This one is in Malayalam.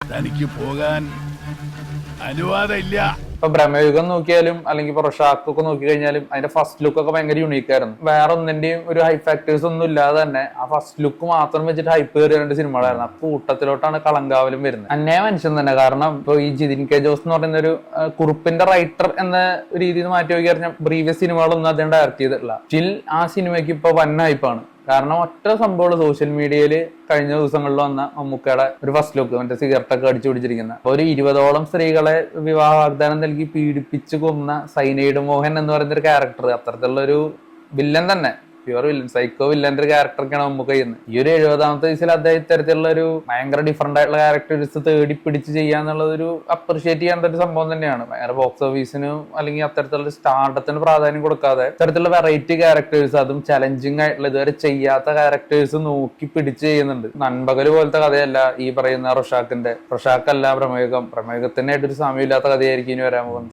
തനിക്ക് പോകാൻ അനുവാദമില്ല. ഇപ്പൊ ബ്രഹ്മയുഗം നോക്കിയാലും അല്ലെങ്കിൽ ഇപ്പൊ റൊഷാക്കൊക്കെ നോക്കി കഴിഞ്ഞാലും അതിന്റെ ഫസ്റ്റ് ലുക്ക് ഒക്കെ ഭയങ്കര യുണീക്ക് ആയിരുന്നു. വേറെ ഒന്നിന്റെയും ഒരു ഹൈ ഫാക്ടേഴ്സ് ഒന്നും ഇല്ലാതെ തന്നെ ആ ഫസ്റ്റ് ലുക്ക് മാത്രം വെച്ചിട്ട് ഹൈപ്പ് കയറി രണ്ട് സിനിമകളായിരുന്നു. ആ കൂട്ടത്തിലോട്ടാണ് കളങ്കാവലും വരുന്നത്. അന്നേ മനുഷ്യൻ തന്നെ. കാരണം ഇപ്പൊ ഈ ജിതിൻ കെ ജോസ് എന്ന് പറയുന്ന ഒരു കുറുപ്പിന്റെ റൈറ്റർ എന്ന രീതിയിൽ മാറ്റി നോക്കി കഴിഞ്ഞാൽ പ്രീവിയസ് സിനിമകളൊന്നും അദ്ദേഹം ഡയറക്ട് ചെയ്തിട്ടില്ല. സ്റ്റിൽ ആ സിനിമയ്ക്ക് ഇപ്പൊ വൻ ഹൈപ്പാണ്. കാരണം ഒറ്റ സംഭവം സോഷ്യൽ മീഡിയയിൽ കഴിഞ്ഞ ദിവസങ്ങളിൽ വന്ന മമ്മൂക്കയുടെ ഒരു ഫസ്റ്റ് ലുക്ക് മറ്റേ സിഗരറ്റൊക്കെ അടിച്ചു പിടിച്ചിരിക്കുന്ന ഒരു 20ഓളം സ്ത്രീകളെ വിവാഹ വാഗ്ദാനം നൽകി പീഡിപ്പിച്ചു കൊന്ന സൈനൈഡ് മോഹൻ എന്ന് പറയുന്ന ഒരു ക്യാരക്ടർ, അത്തരത്തിലുള്ള ഒരു വില്ലൻ തന്നെ, പ്യുവർ വില്ലൻ, സൈക്കോ വില്ലന്റെ ഒരു ക്യാരക്ടറൊക്കെയാണ് നമുക്ക് ചെയ്യുന്നത്. ഈ ഒരു 70ാമത്തെ വയസ്സിൽ അദ്ദേഹം ഇത്തരത്തിലുള്ള ഒരു ഭയങ്കര ഡിഫറെന്റ് ആയിട്ടുള്ള ക്യാരക്ടേഴ്സ് തേടി പിടിച്ച് ചെയ്യാന്നുള്ളത് ഒരു അപ്രിഷിയേറ്റ് ചെയ്യേണ്ട ഒരു സംഭവം തന്നെയാണ്. ഭയങ്കര ബോക്സ് ഓഫീസിനും അല്ലെങ്കിൽ അത്തരത്തിലുള്ള സ്റ്റാർഡത്തിന് പ്രാധാന്യം കൊടുക്കാതെ ഇത്തരത്തിലുള്ള വെറൈറ്റി ക്യാരക്ടേഴ്സ്, അതും ചലഞ്ചിങ് ആയിട്ടുള്ള ഇതുവരെ ചെയ്യാത്ത ക്യാരക്ടേഴ്സ് നോക്കി പിടിച്ച് ചെയ്യുന്നുണ്ട്. നൻപകല് പോലത്തെ കഥയല്ല ഈ പറയുന്ന റൊഷാക്കല്ല പ്രമേഹത്തിനായിട്ടൊരു സാമ്യമില്ലാത്ത കഥയായിരിക്കും ഇനി വരാൻ പോകുന്നത്.